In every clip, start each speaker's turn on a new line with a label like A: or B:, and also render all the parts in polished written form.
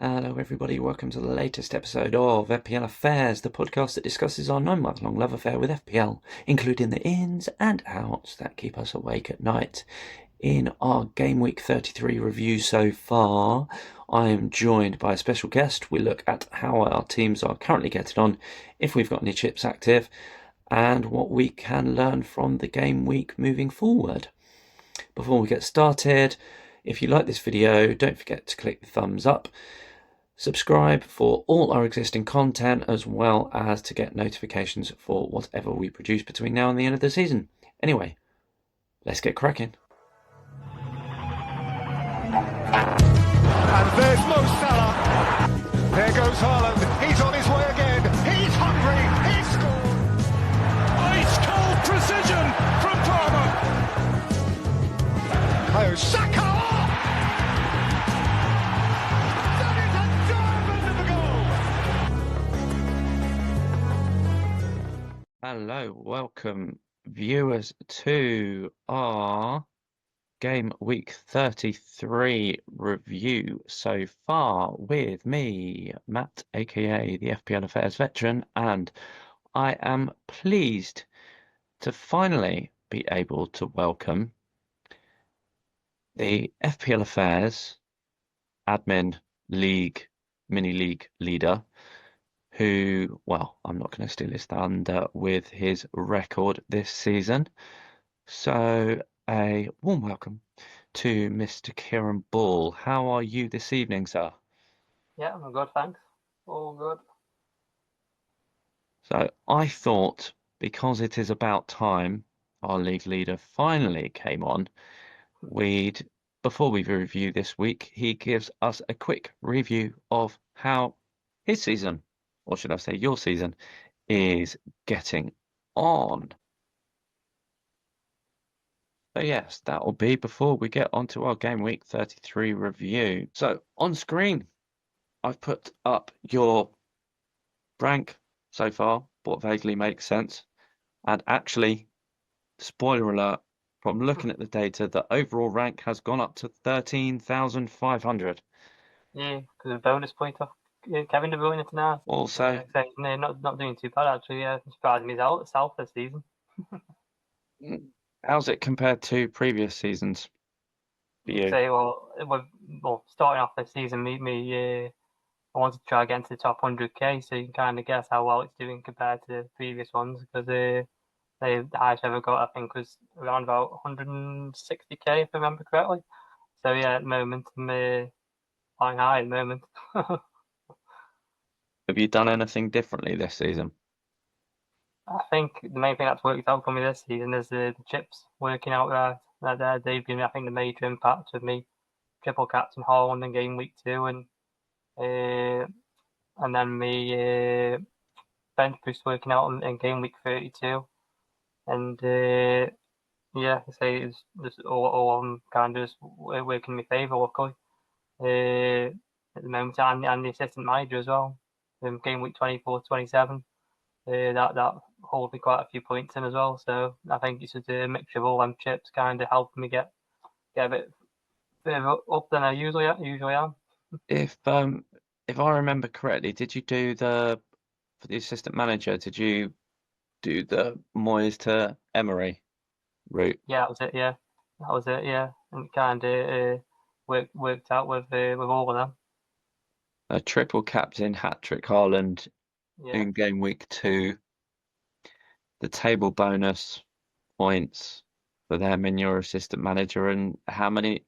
A: Hello, everybody. Welcome to the latest episode of FPL Affairs, the podcast that discusses our 9-month long love affair with FPL, including the ins and outs that keep us awake at night. In our Game Week 33 review so far, I am joined by a special guest. We look at how our teams are currently getting on, if we've got any chips active, and what we can learn from the game week moving forward. Before we get started, if you like this video, don't forget to click the thumbs up. Subscribe for all our existing content, as well as to get notifications for whatever we produce between now and the end of the season. Anyway, let's get cracking.
B: And there's Mo Salah. There goes Haaland. He's on his way again. He's hungry. He scored. Ice cold precision from Palmer. Oh, Saka. That is a diamond of a goal.
A: Hello, welcome viewers to our Game Week 33 review so far with me, Matt, aka the FPL Affairs veteran, and I am pleased to finally be able to welcome the FPL Affairs admin league, mini league leader, who, well, I'm not going to steal his thunder with his record this season. So a warm welcome to Mr. Kieran Ball. How are you this evening, sir?
C: Yeah, I'm good, thanks. All good.
A: So I thought, because it is about time our league leader finally came on, before we review this week, he gives us a quick review of how his season, or should I say your season, is getting on. So yes, that will be before we get onto our Game Week 33 review. So on screen, I've put up your rank so far, what vaguely makes sense. And actually, spoiler alert, from looking at the data, the overall rank has gone up to 13,500.
C: Yeah, because of bonus point off Kevin De Bruyne now.
A: Also,
C: not doing too bad actually. Yeah, surprised me out this season.
A: how's it compared to previous seasons for you?
C: Say well, starting off this season, I wanted to try to get into the top 100k, so you can kind of guess how well it's doing compared to the previous ones. Because the highest I ever got, I think, was around about 160k, if I remember correctly. So yeah, at the moment I'm flying high at the moment.
A: Have you done anything differently this season?
C: I think the main thing that's worked out for me this season is the chips working out right. They've been, I think, the major impact of me triple captain Haaland in game week 2, uh, and then me bench boost working out in game week 32, and yeah, I say it's just all of them kind of just working in my favour, luckily. At the moment, and the assistant manager as well. In game week 24-27, that holds me quite a few points in as well. So I think it's just a mixture of all them chips kind of helping me get a bit further up than I usually am.
A: If I remember correctly, did you do for the assistant manager, did you do the Moyes to Emery route?
C: Yeah, that was it. Yeah, that was it. Yeah, and kind of worked out with all of them.
A: A triple captain hat trick Haaland
C: Yeah,
A: in game week 2. The table bonus points for them in your assistant manager, and how many,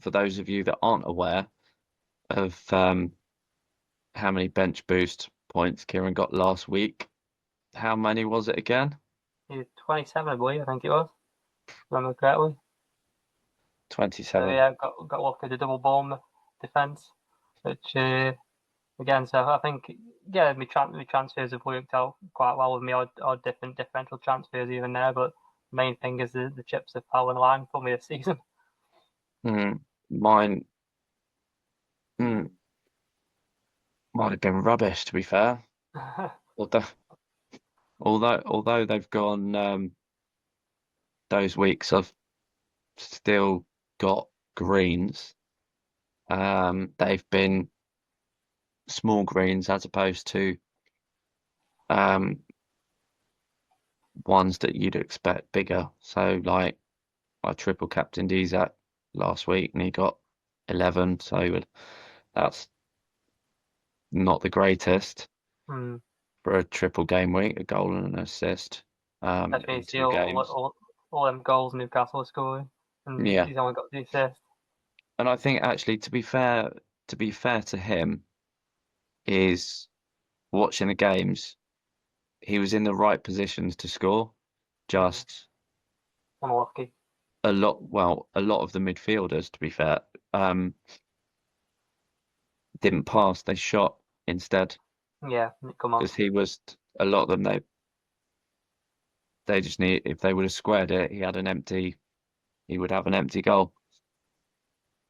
A: for those of you that aren't aware of how many bench boost points Kieran got last week, how many was it again?
C: 27, I believe. I think it was. If I remember correctly. So
A: 27.
C: yeah, got lucky with the double bomb defense, which again. So I think yeah, my transfers have worked out quite well with me. Or different differential transfers even there, but the main thing is the chips have fell in line for me this season.
A: Mine mm, might have been rubbish, to be fair. Although although they've gone those weeks, I've still got greens. They've been small greens as opposed to ones that you'd expect bigger. So like I triple captained Isaac last week and he got 11, so that's not the greatest
C: Mm.
A: for a triple game week, a goal and an assist
C: That's
A: in
C: basically
A: two games.
C: all them goals Newcastle are scoring, and
A: Yeah.
C: he's only got the assist.
A: And I think actually to be fair to him is watching the games, he was in the right positions to score.
C: Mm.
A: Just
C: Unlucky.
A: a lot of the midfielders, to be fair, didn't pass, they shot instead
C: Yeah, come on.
A: because he was a lot of them they just need if they would have squared it, he would have an empty goal.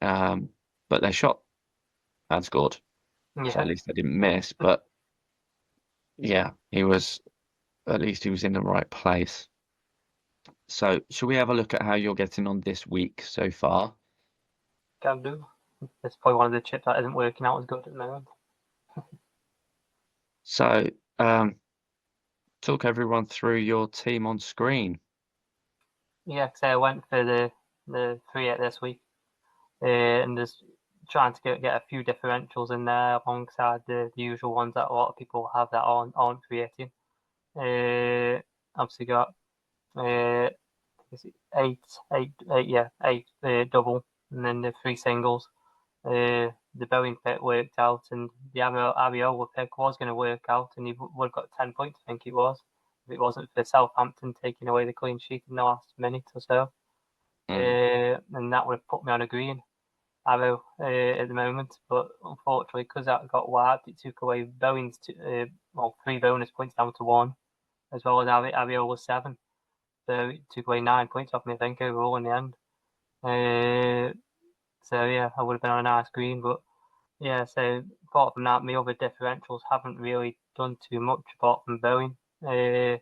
A: Um, but they shot and scored, so at
C: Yeah,
A: least they didn't miss. But yeah, at least he was in the right place. So, shall we have a look at how you're getting on this week so far?
C: can do. It's probably one of the chips that isn't working out as good at the moment.
A: So, talk everyone through your team on screen.
C: Yeah, so I went for the 3-8 this week, and just trying to get a few differentials in there alongside the usual ones that a lot of people have that aren't creating. Obviously got uh, eight double, and then the three singles. The Boeing pick worked out, and the Ariola pick was going to work out, and he would have got 10 points, I think it was, if it wasn't for Southampton taking away the clean sheet in the last minute or so.
A: Mm,
C: And that would have put me on a green arrow at the moment, but unfortunately, because that got wiped, it took away Boeing's three bonus points down to one, as well as Ariola's seven. So it took away 9 points off me, I think, overall in the end. Uh, so yeah, I would have been on a nice green, but yeah. So apart from that, my other differentials haven't really done too much apart from Boeing. The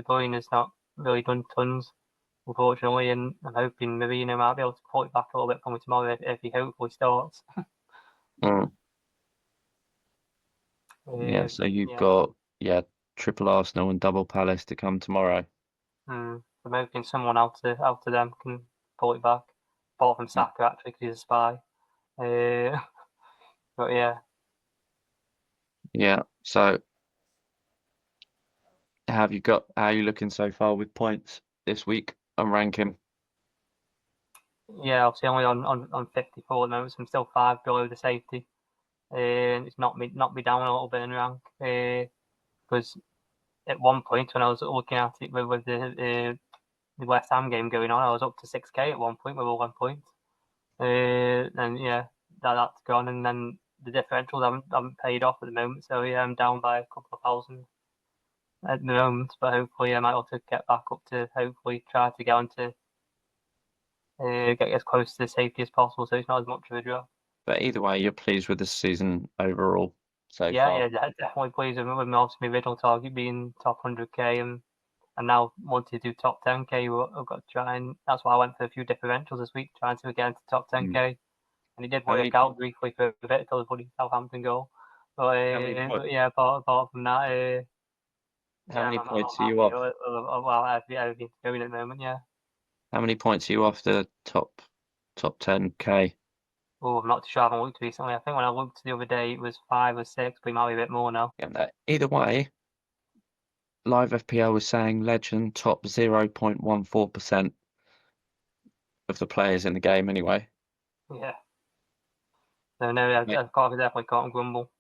C: Boeing has not really done tons, unfortunately, and I'm hoping Marino might be able to pull it back a little bit for me tomorrow if he hopefully starts.
A: mm. Yeah, so you've
C: Yeah.
A: got triple Arsenal and double Palace to come tomorrow.
C: I'm hoping someone out of them can pull it back, apart from
A: Mm.
C: Saka actually, because he's a spy. Uh, but yeah,
A: Yeah. So how are you looking so far with points this week and ranking?
C: yeah. Obviously, only on 54 at the moment, so I'm still five below the safety. It's knocked me down a little bit in rank. Because at one point when I was looking at it with the West Ham game going on, I was up to 6k at one point with 1 point. And yeah, that's gone, and then the differentials haven't paid off at the moment. So yeah, I'm down by a couple of thousand at the moment, but hopefully I might also get back up to hopefully try to get onto get as close to the safety as possible, so it's not as much of a drop.
A: But either way, you're pleased with the season overall so
C: Yeah,
A: far.
C: yeah, definitely pleased with my obviously my original target being top 100k, and now want to do top 10k. I've got to try, and that's why I went for a few differentials this week, trying to get into top
A: Mm.
C: 10k, and it did
A: How
C: work
A: many
C: out briefly for a bit until the bloody Southampton goal. But,
A: how many
C: but yeah, apart from that,
A: how
C: yeah,
A: many
C: I'm
A: points are you
C: happy
A: off?
C: with well, everything's going at the moment. Yeah.
A: How many points are you off the top 10K?
C: Oh, I'm not too sure. I haven't looked recently. I think when I looked the other day, it was 5 or 6, but it might be a bit more now.
A: Yeah, either way, Live FPL was saying Legend top 0.14% of the players in the game anyway.
C: Yeah. So no, I
A: Mate.
C: definitely can't grumble.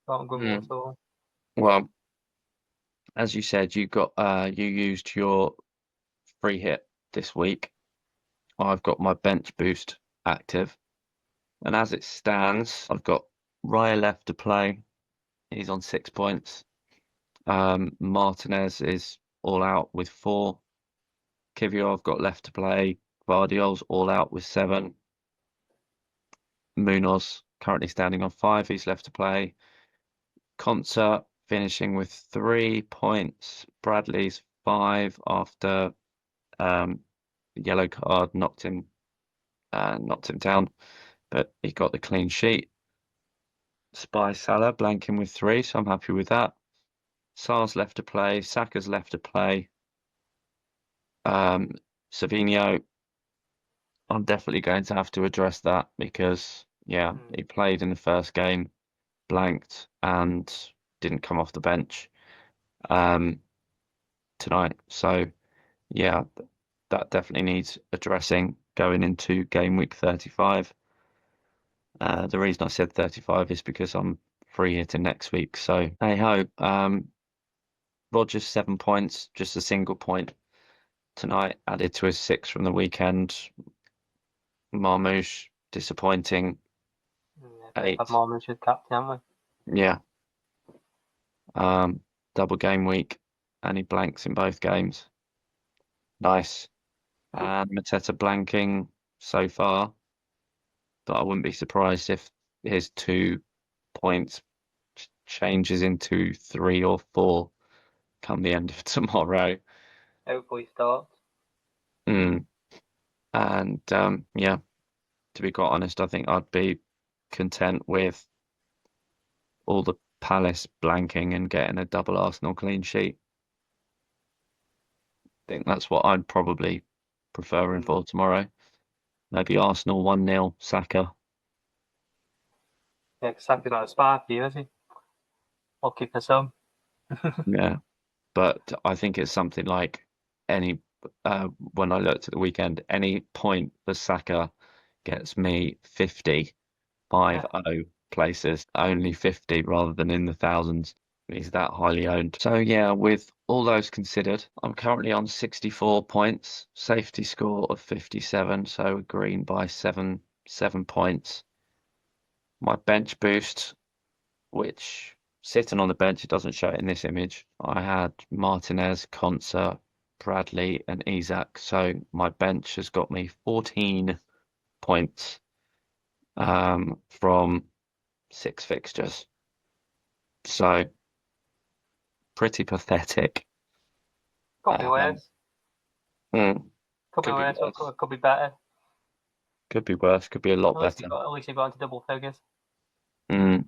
C: Can't grumble at
A: Mm.
C: all.
A: Well, as you said, you used your free hit this week. I've got my bench boost active, and as it stands, I've got Raya left to play. He's on 6 points. Martinez is all out with 4. Kivio I've got left to play. Guardiol's all out with 7. Munoz currently standing on 5. He's left to play. Concert finishing with 3 points. Bradley's 5 after the yellow card knocked him down, but he got the clean sheet. Spy Salah blanking with 3, so I'm happy with that. Sar's left to play. Saka's left to play. Savinho, I'm definitely going to have to address that because, yeah, he played in the first game, blanked, and didn't come off the bench tonight. So, yeah, that definitely needs addressing going into game week 35. The reason I said 35 is because I'm free hitting next week. So, hey ho. Rogers 7 points, just a single point tonight, added to his 6 from the weekend. Marmouche, disappointing.
C: Yeah,
A: 8.
C: had Marmouche as captain, haven't
A: Yeah. Double game week, and he blanks in both games. Nice. And Mateta blanking so far, but I wouldn't be surprised if his 2 points changes into 3 or 4 come the end of tomorrow.
C: we? Hopefully starts.
A: Mm. And yeah, to be quite honest, I think I'd be content with all the Palace blanking and getting a double Arsenal clean sheet. I think that's what I'd probably prefer for tomorrow. Maybe Arsenal 1-0, Saka.
C: Yeah, because Saka's not a sparky, is he? Lucky for some.
A: Yeah. But I think it's something like any when I looked at the weekend, any point for Saka gets me 50, 5-0 places, only 50 rather than in the thousands. He's that highly owned. So yeah, with all those considered, I'm currently on 64 points, safety score of 57, so green by 7 points. My bench boost, which sitting on the bench, it doesn't show it in this image. I had Martinez, Konsa, Bradley, and Isak. So my bench has got me 14 points from 6 fixtures. So pretty pathetic.
C: Could be worse.
A: Mm,
C: Could be worse. Could be better.
A: Could be worse. Could be a lot better.
C: At least you got into double figures.
A: Mm.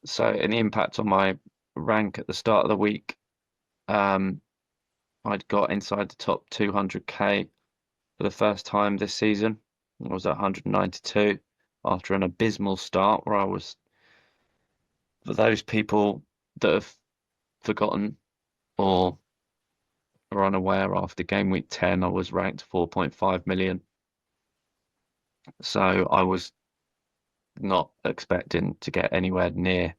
A: So an impact on my rank at the start of the week. I'd got inside the top 200k for the first time this season. I was at 192 after an abysmal start where I was, for those people that have forgotten or are unaware, after game week 10, I was ranked 4.5 million. So I was not expecting to get anywhere near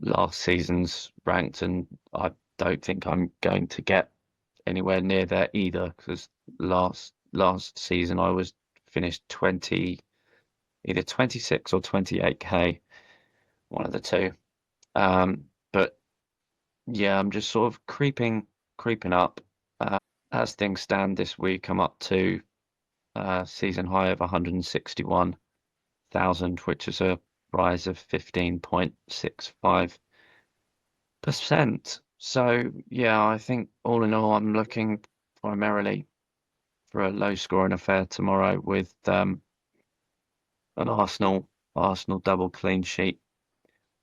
A: last season's ranked, and I don't think I'm going to get anywhere near there either because last season I was finished 20, either 26 or 28k, one of the two. But yeah, I'm just sort of creeping up. As things stand this week, I'm up to season high of 161,000, which is a rise of 15.65%. So yeah, I think all in all, I'm looking primarily for a low scoring affair tomorrow with an Arsenal double clean sheet.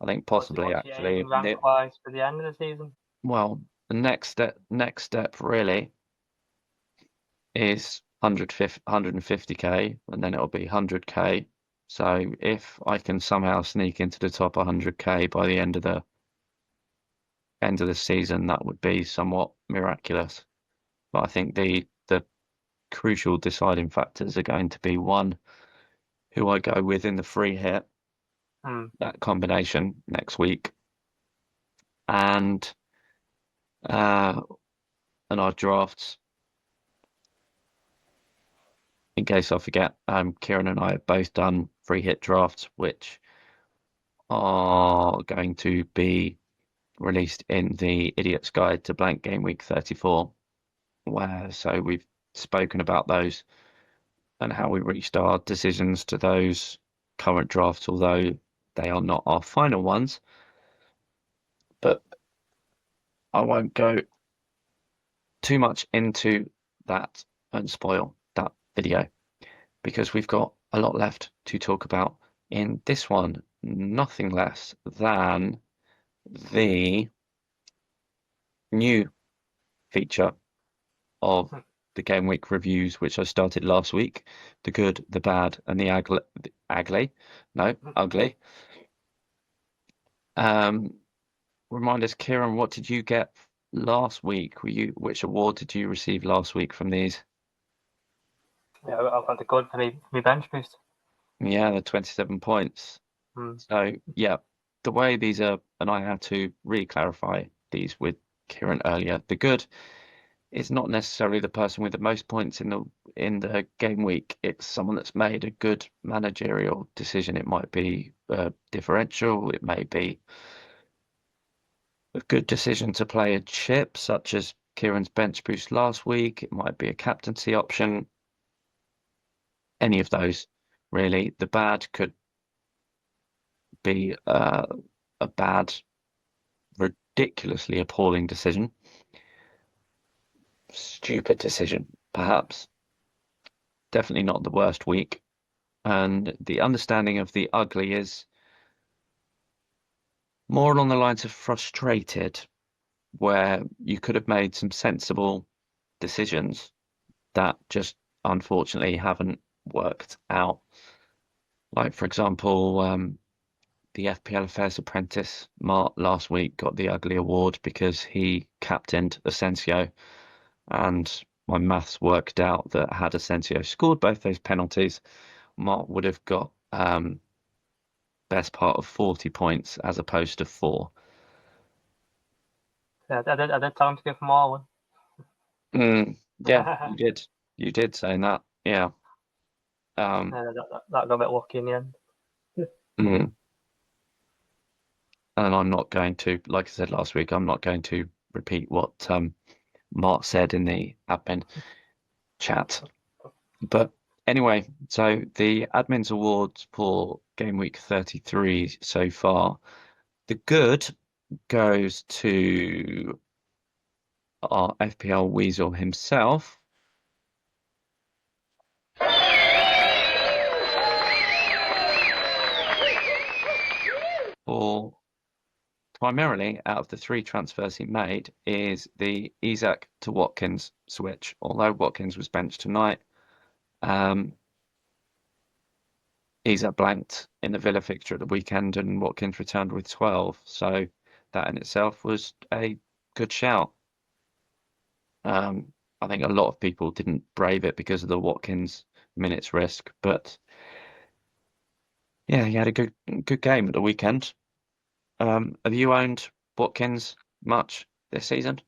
A: I think possibly
C: What's your
A: actually
C: aim rank wise for the end of the season?
A: well, the next step really is 150k, and then it'll be 100k. So if I can somehow sneak into the top 100k by the end of the season, that would be somewhat miraculous. But I think the crucial deciding factors are going to be, one, who I go with in the free hit, that combination next week, and our drafts. In case I forget, Kieran and I have both done free hit drafts, which are going to be released in the Idiot's Guide to Blank Game Week 34, where so we've spoken about those and how we reached our decisions to those current drafts, although they are not our final ones. But I won't go too much into that and spoil that video because we've got a lot left to talk about in this one. nothing less than the new feature of the game week reviews, which I started last week. The good, the bad, and the ugly. Remind us, Kieran, what did you get last week? Which award did you receive last week from these?
C: Yeah, I've got the good for me bench boost.
A: Yeah, the 27 points. So yeah, the way these are, and I had to re-clarify these with Kieran earlier. The good is not necessarily the person with the most points in the game week. It's someone that's made a good managerial decision. It might be differential. It may be a good decision to play a chip, such as Kieran's bench boost last week. It might be a captaincy option. Any of those, really. The bad could be a bad, ridiculously appalling decision. Stupid decision, perhaps. Definitely not the worst week. And the understanding of the ugly is more along the lines of frustrated, where you could have made some sensible decisions that just unfortunately haven't worked out. Like, for example, the FPL Affairs apprentice, Mark, last week got the ugly award because he captained Asensio, and my maths worked out that had Asensio scored both those penalties, Mark would have got best part of 40 points as opposed to 4.
C: Yeah, I did tell him to go for Marlon.
A: Yeah, you did. You did say that. Yeah.
C: That got a bit lucky in the end.
A: Mm. And I'm not going to, like I said last week, I'm not going to repeat what Mark said in the admin chat. But anyway, so the admin's awards for game week 33 so far. The good goes to our FPL Weasel himself. For primarily out of the 3 transfers he made is the Isak to Watkins switch. Although Watkins was benched tonight, Isak blanked in the Villa fixture at the weekend and Watkins returned with 12. So that in itself was a good shout. I think a lot of people didn't brave it because of the Watkins minutes risk, but yeah, he had a good game at the weekend. Have you owned Watkins much this season?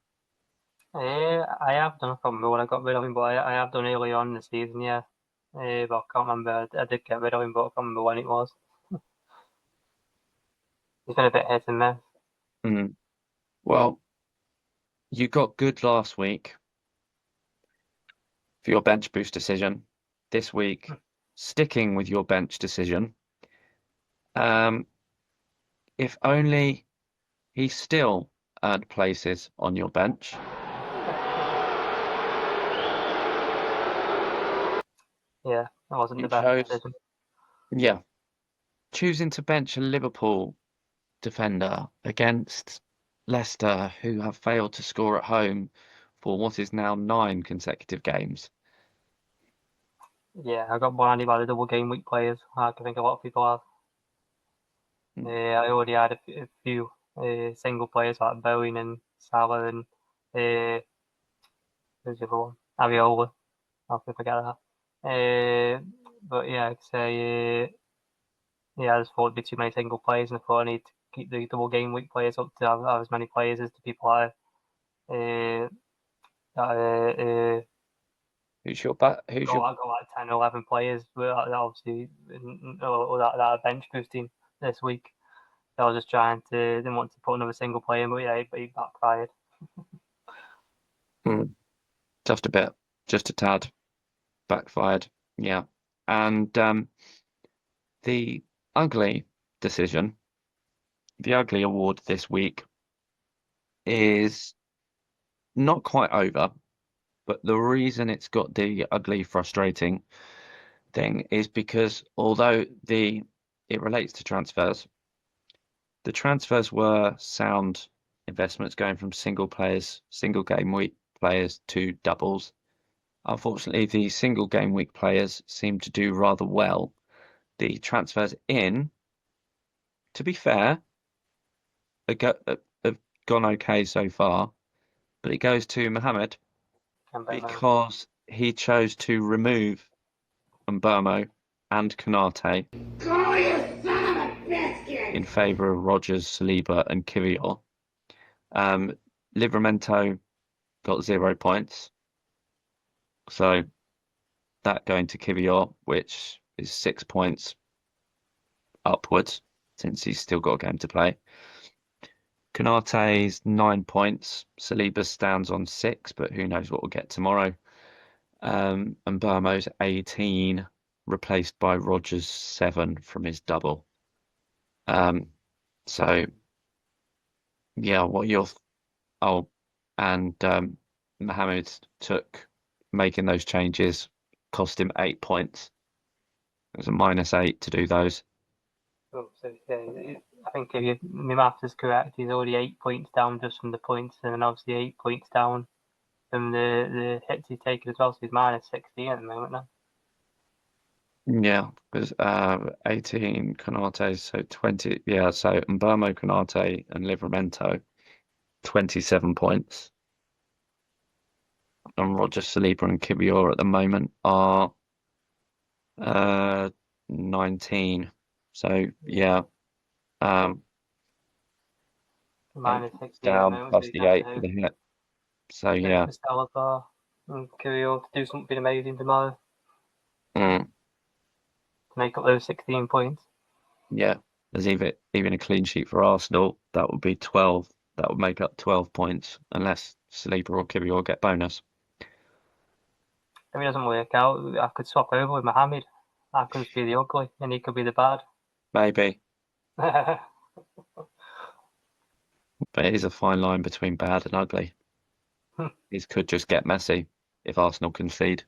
C: I have done. I can't remember when I got rid of him, but I have done early on in the season, yeah. But I can't remember. I did get rid of him, but I can't remember when it was. He's been a bit hit and miss.
A: Mm. Well, you got good last week for your bench boost decision. This week, sticking with your bench decision. If only he still earned places on your bench.
C: Yeah, that wasn't
A: You
C: the best
A: chose,
C: decision.
A: yeah, choosing to bench a Liverpool defender against Leicester, who have failed to score at home for what is now 9 consecutive games.
C: Yeah, I got blinded by the double game week players. I think a lot of people have. I already had a few single players like Bowen and Salah and who's the other one? Aviola. I'll forget that. But yeah, I'd say yeah, I just thought it'd be too many single players, and I thought I need to keep the double game week players up to have as many players as the people uh, that
A: Who's your
C: I got like 10 or 11 players, but obviously or that are bench boosting this week. So I was just trying to didn't want to put another single player in, but yeah, he backfired.
A: just a bit, just a tad backfired? Yeah. And the ugly decision, the ugly award this week is not quite over, but the reason it's got the ugly, frustrating thing is because although it relates to transfers, the transfers were sound investments going from single game week players to doubles. Unfortunately, the single game week players seem to do rather well. The transfers in, to be fair, have gone okay so far, but it goes to Mohammed because he chose to remove Mbermo and Konate in favour of Rogers, Saliba, and Kivior. Livramento got 0 points, so that going to Kivior, which is 6 points upwards since he's still got a game to play. Konate's 9 points. Saliba stands on 6, but who knows what we'll get tomorrow. And Burmo's 18, replaced by Rogers' 7 from his double. So, yeah, what you're... Mohammed took making those changes, cost him 8 points. It was a -8 to do those.
C: Oh, so yeah, I think if my maths is correct, he's already 8 points down just from the points, and then obviously 8 points down from the hits he's taken as well. So he's -16 at the moment now.
A: Yeah, because 18 Konate, so 20. Yeah, so Mbermo, Konate, and Livramento, 27 points. And Roger Saliba and Kibior at the moment are 19. So yeah,
C: -16
A: down plus the 8 for the hit. So yeah,
C: for Salazar and Kirill to do something amazing tomorrow
A: to
C: make up those 16 points.
A: Yeah, there's even a clean sheet for Arsenal. That would be 12. That would make up 12 points unless Saliba or Kibior get bonus.
C: If it doesn't work out, I could swap over with Mohammed. I could just be the ugly and he could be the bad.
A: Maybe. But it is a fine line between bad and ugly. These could just get messy if Arsenal concede.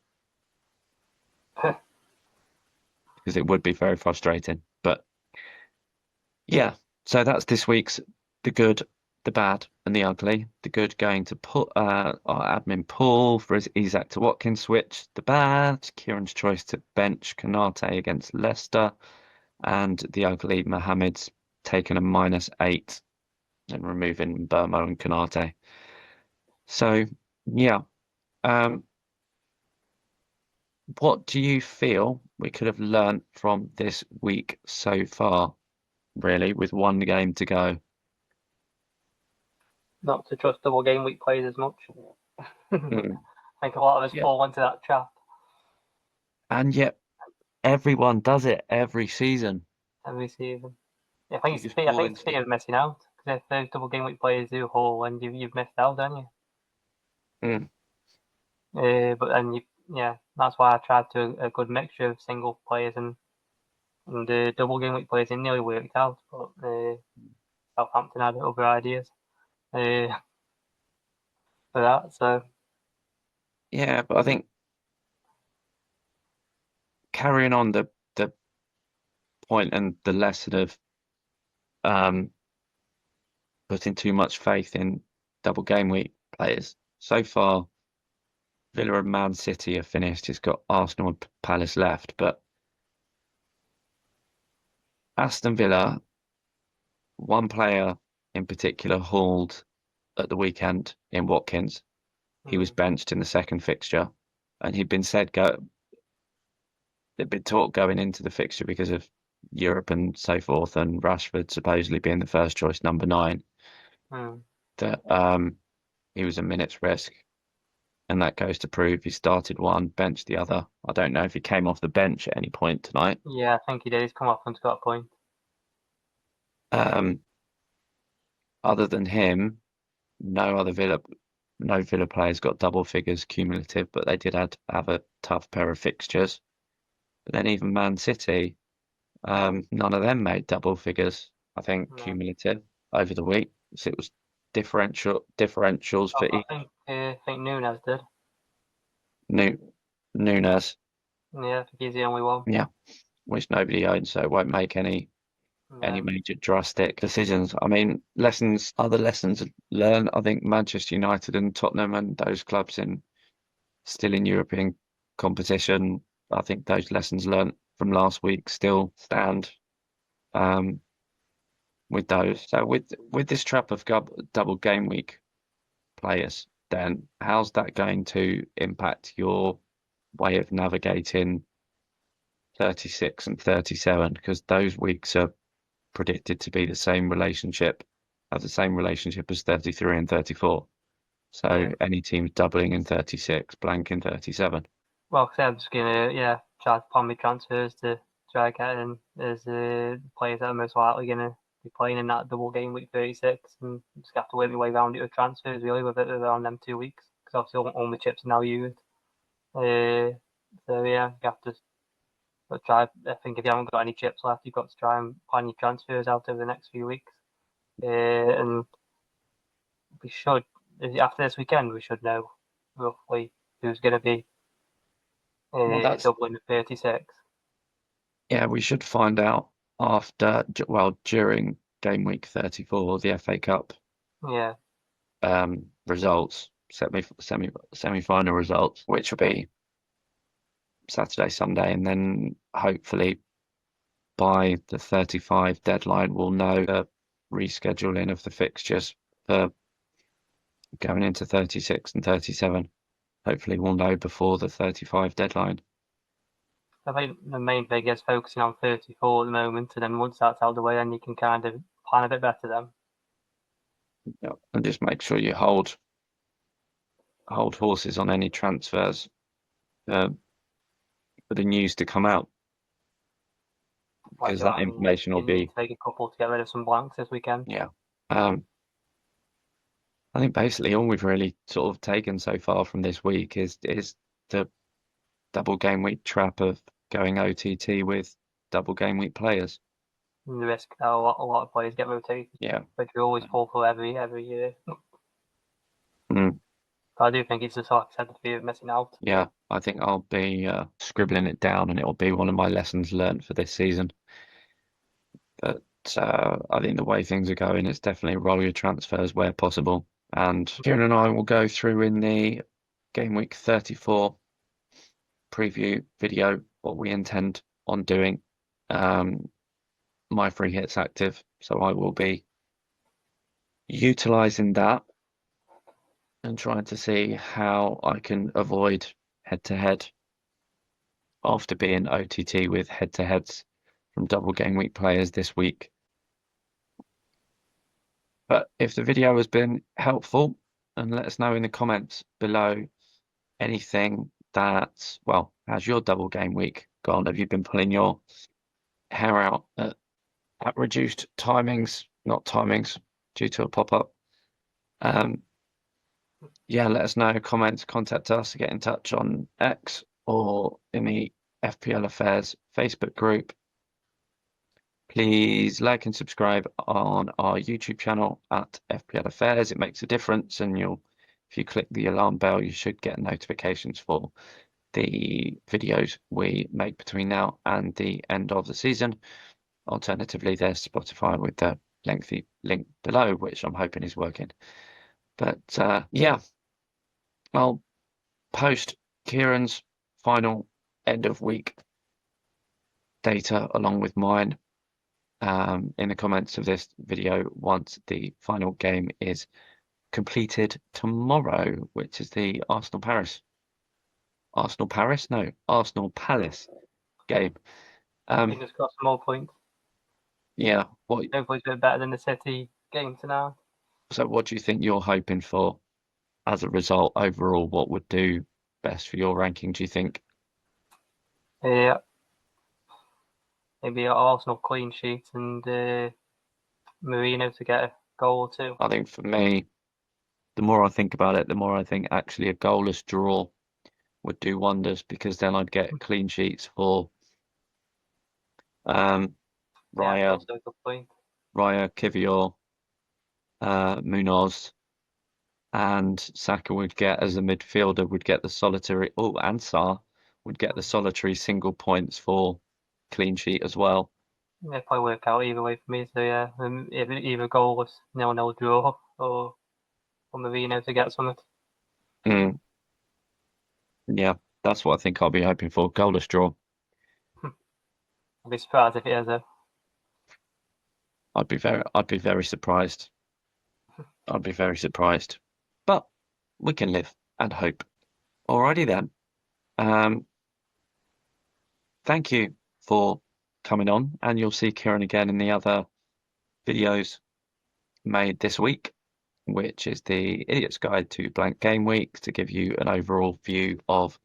A: Because it would be very frustrating. But yeah, so that's this week's The Good, The Bad, and The Ugly. The good going to put our admin Paul for his Isak to Watkins switch. The bad, Kieran's choice to bench Konate against Leicester. And the ugly, Mohammed's taken a -8 and removing Burmo and Konate. So, yeah. What do you feel we could have learnt from this week so far, really, with one game to go?
C: Not to trust double game week players as much. I think a lot of us fall into that trap.
A: And yet, everyone does it every season.
C: Every season. I think it's fear of missing out. Because if those double game week players do haul, and you've missed out, don't you? But then that's why I tried to a good mixture of single players and the double game week players. It nearly worked out, but Southampton had other ideas for that. So
A: yeah, but I think carrying on the point and the lesson of putting too much faith in double game week players. So far, Villa and Man City have finished. It's got Arsenal and Palace left, but Aston Villa, one player in particular hauled at the weekend in Watkins. He was benched in the second fixture, and there'd been talk going into the fixture because of Europe and so forth, and Rashford supposedly being the first choice number 9, that he was a minute's risk. And that goes to prove he started one, benched the other. I don't know if he came off the bench at any point tonight.
C: Yeah, I think he did. He's come off and got a point.
A: Other than him, no Villa players got double figures cumulative, but they did have a tough pair of fixtures. But then even Man City, none of them made double figures, I think, cumulative over the week. So it was differentials for each.
C: I think Nunes did.
A: Nunes.
C: Yeah, I think he's the only one.
A: Yeah, which nobody owns, so it won't make any any major drastic decisions. I mean, other lessons learned. I think Manchester United and Tottenham and those clubs still in European competition. I think those lessons learned from last week still stand um, with those. So with this trap of double game week players, then how's that going to impact your way of navigating 36 and 37? Because those weeks are predicted to be the same relationship, have the same relationship as 33 and 34. So
C: Yeah.
A: any teams doubling in 36, blank in 37.
C: Well, I'm just gonna try to plan my transfers to try get in as the players that are most likely gonna be playing in that double game week 36, and just have to work my way around it with transfers really with it around them 2 weeks because obviously all the chips are now used. So yeah, you have to try. I think if you haven't got any chips left, you've got to try and plan your transfers out over the next few weeks. And we should after this weekend we should know roughly who's going to be
A: Well,
C: doubling the 36.
A: yeah, we should find out during game week 34, the FA Cup
C: Yeah,
A: results, semi-final results, which will be Saturday, Sunday, and then hopefully by the 35 deadline, we'll know the rescheduling of the fixtures for going into 36 and 37. Hopefully, we'll know before the 35 deadline.
C: I think the main thing is focusing on 34 at the moment, and then once that's out of the way, then you can kind of plan a bit better then.
A: Yeah, and just make sure you hold horses on any transfers for the news to come out, because that information will
C: you need
A: be
C: to take a couple to get rid of some blanks this weekend.
A: yeah. I think basically all we've really sort of taken so far from this week is the double game week trap of going OTT with double game week players.
C: And the risk that a lot of players get rotated,
A: Yeah.
C: which we always fall for every year.
A: Mm.
C: I do think it's just like I said, the fear of missing out.
A: Yeah, I think I'll be scribbling it down, and it'll be one of my lessons learned for this season. But I think the way things are going, it's definitely roll your transfers where possible. And Kieran and I will go through in the game week 34 preview video what we intend on doing. My free hit's active, so I will be utilizing that and trying to see how I can avoid head-to-head after being OTT with head-to-heads from double game week players this week. But if the video has been helpful, and let us know in the comments below anything that, well, how's your double game week gone? Have you been pulling your hair out at reduced timings, not timings, due to a pop-up? Yeah, let us know, comments, contact us, get in touch on X or in the FPL Affairs Facebook group. Please like and subscribe on our YouTube channel at FPL Affairs. It makes a difference, and if you click the alarm bell, you should get notifications for the videos we make between now and the end of the season. Alternatively, there's Spotify with the lengthy link below, which I'm hoping is working. But yeah, I'll post Kieran's final end of week data along with mine in the comments of this video once the final game is completed tomorrow, which is the Arsenal Palace game.
C: Fingers crossed for more points.
A: Yeah.
C: Hopefully it's a bit better than the City game tonight.
A: So what do you think you're hoping for as a result overall? What would do best for your ranking, do you think?
C: Yeah. Maybe an Arsenal clean sheet and Marino to get a goal or two.
A: I think for me, the more I think about it, the more I think actually a goalless draw would do wonders, because then I'd get clean sheets for Raya, Kivior, Munoz, and Saka would get, as a midfielder, would get the solitary. Oh, and Sarr would get the solitary single points for clean sheet as well.
C: It'll probably work out either way for me. So yeah, either goalless 0-0 draw or Marino to get something.
A: Mm. Yeah, that's what I think I'll be hoping for. Goalless draw.
C: I'd be surprised if it is though.
A: I'd be very surprised. I'd be very surprised. But we can live and hope. Alrighty then. Thank you for coming on, and you'll see Kieran again in the other videos made this week, which is the Idiot's Guide to Blank Game Week, to give you an overall view of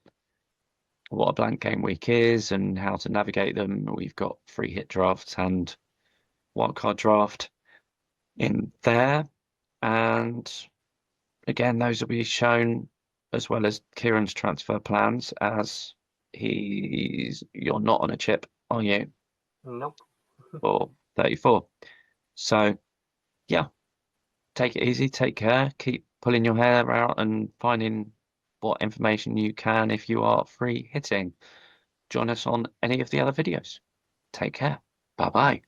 A: what a blank game week is and how to navigate them. We've got free hit drafts and wildcard draft in there. And again, those will be shown as well as Kieran's transfer plans, as you're not on a chip, are you?
C: Nope.
A: For 34. So yeah, take it easy, take care, keep pulling your hair out and finding what information you can if you are free hitting. Join us on any of the other videos. Take care. Bye bye.